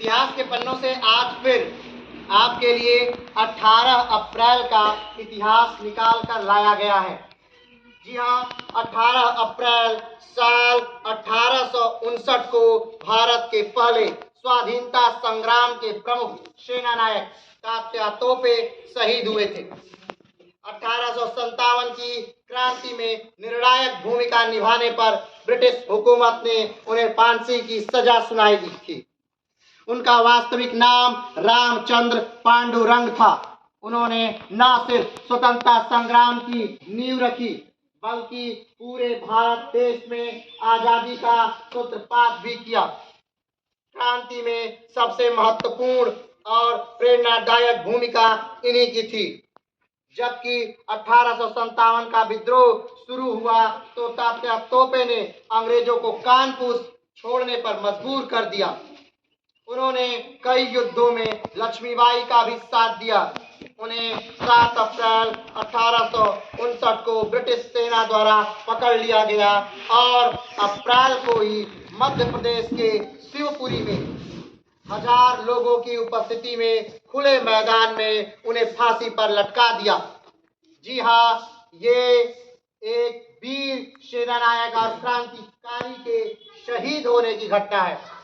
इतिहास के पन्नों से आज फिर आपके लिए 18 अप्रैल का इतिहास निकाल कर लाया गया है। जी हाँ, 18 अप्रैल साल 1859 को भारत के पहले स्वाधीनता संग्राम के प्रमुख सेना नायक तात्या तोपे शहीद हुए थे। 1857 की क्रांति में निर्णायक भूमिका निभाने पर ब्रिटिश हुकूमत ने उन्हें फांसी की सजा सुनाई दी थी। उनका वास्तविक नाम रामचंद्र पांडुरंग था। उन्होंने न सिर्फ स्वतंत्रता संग्राम की नींव रखी, बल्कि पूरे भारत देश में आजादी का सूत्रपात भी किया। क्रांति में सबसे महत्वपूर्ण और प्रेरणादायक भूमिका इन्हीं की थी। जबकि 1857 का विद्रोह शुरू हुआ तो तात्या तोपे ने अंग्रेजों को कानपुर छोड़ने पर मजबूर कर दिया। उन्होंने कई युद्धों में लक्ष्मीबाई का भी साथ दिया। उन्हें 7 अप्रैल 1859 को ब्रिटिश सेना द्वारा पकड़ लिया गया और अप्रैल को ही मध्य प्रदेश के शिवपुरी में 1000 लोगों की उपस्थिति में खुले मैदान में उन्हें फांसी पर लटका दिया। जी हाँ, ये एक वीर सेनानायक और क्रांतिकारी के शहीद होने की घटना है।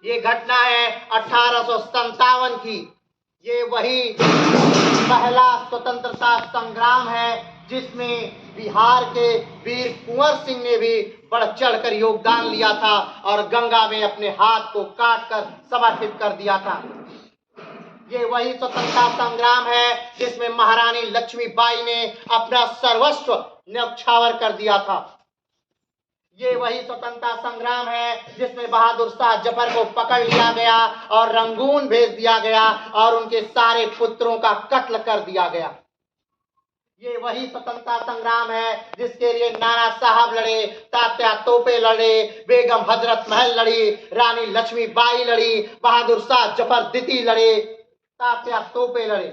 ये घटना है 1857 की। ये वही पहला स्वतंत्रता संग्राम है जिसमें बिहार के वीर कुंवर सिंह ने भी बढ़ चढ़कर योगदान लिया था और गंगा में अपने हाथ को काटकर समर्पित कर दिया था। ये वही स्वतंत्रता संग्राम है जिसमें महारानी लक्ष्मीबाई ने अपना सर्वस्व न्यौछावर कर दिया था। ये वही स्वतंत्रता संग्राम है जिसमें बहादुर शाह जफर को पकड़ लिया गया और रंगून भेज दिया गया और उनके सारे पुत्रों का कत्ल कर दिया गया। ये वही स्वतंत्रता संग्राम है जिसके लिए नाना साहब लड़े, तात्या तोपे लड़े, बेगम हजरत महल लड़ी, रानी लक्ष्मीबाई लड़ी, बहादुर शाह जफर द्वितीय लड़े, तात्या तोपे लड़े।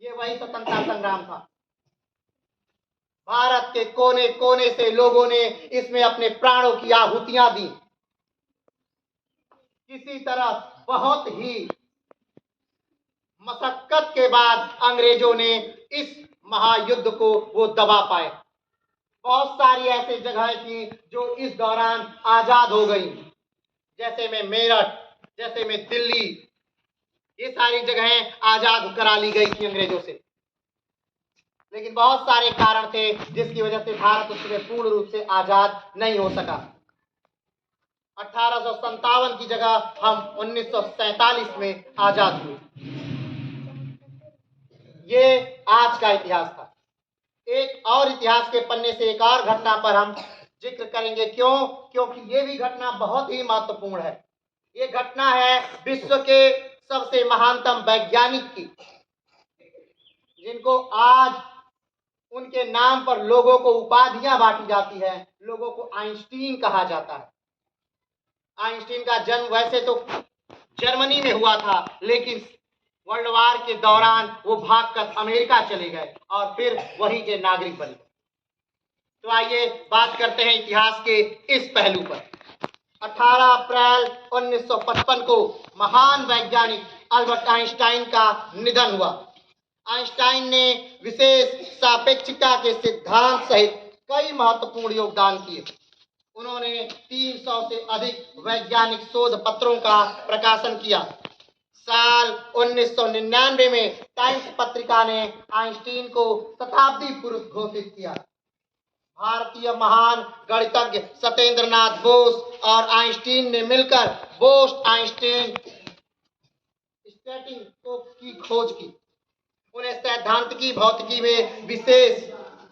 ये वही स्वतंत्रता संग्राम था। भारत के कोने कोने से लोगों ने इसमें अपने प्राणों की आहुतियां दी। किसी तरह बहुत ही मशक्कत के बाद अंग्रेजों ने इस महायुद्ध को वो दबा पाए। बहुत सारी ऐसी जगह थी जो इस दौरान आजाद हो गई, जैसे में मेरठ, जैसे में दिल्ली। ये सारी जगहें आजाद करा ली गई थी अंग्रेजों से, लेकिन बहुत सारे कारण थे जिसकी वजह से भारत उसमें पूर्ण रूप से आजाद नहीं हो सका। 1857 की जगह हम 1947 में आजाद हुए। ये आज का इतिहास था। एक और इतिहास के पन्ने से एक और घटना पर हम जिक्र करेंगे। क्योंकि ये भी घटना बहुत ही महत्वपूर्ण है। ये घटना है विश्व के सबसे महानतम वैज्ञानिक की, जिनको आज उनके नाम पर लोगों को उपाधियां बांटी जाती है। लोगों को आइंस्टीन कहा जाता है। आइंस्टीन का जन्म वैसे तो जर्मनी में हुआ था, लेकिन वर्ल्ड वार के दौरान वो भागकर अमेरिका चले गए और फिर वहीं के नागरिक बने। तो आइए बात करते हैं इतिहास के इस पहलू पर। 18 अप्रैल 1955 को महान वैज्ञानिक अल्बर्ट आइंस्टाइन का निधन हुआ। आइंस्टाइन ने विशेष सापेक्षिकता के सिद्धांत सहित कई महत्वपूर्ण योगदान किए। उन्होंने 300 से अधिक वैज्ञानिक शोध पत्रों का प्रकाशन किया। साल 1999 में टाइम्स पत्रिका ने आइंस्टीन को शताब्दी पुरुष घोषित किया। भारतीय महान गणितज्ञ सत्येंद्रनाथ बोस और आइंस्टीन ने मिलकर बोस-आइंस्टीन स्टैटिंग की खोज की। उन्हें सैद्धांतिकी भौतिकी में विशेष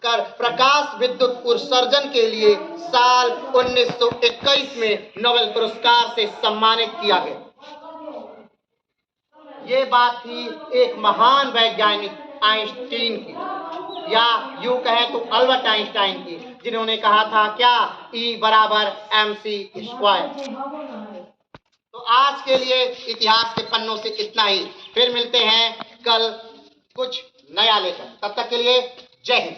कर प्रकाश विद्युत उत्सर्जन के लिए साल 1921 में नोबेल पुरस्कार से सम्मानित किया गया। ये बात थी एक महान वैज्ञानिक आइंस्टीन की, या यूं कहें तो अल्बर्ट आइंस्टाइन की, जिन्होंने कहा था क्या, E बराबर mc²। तो आज के लिए इतिहास के पन्नों से इतना ही। फिर मिलते हैं कल कुछ नया लेकर। तब तक के लिए जय हिंद।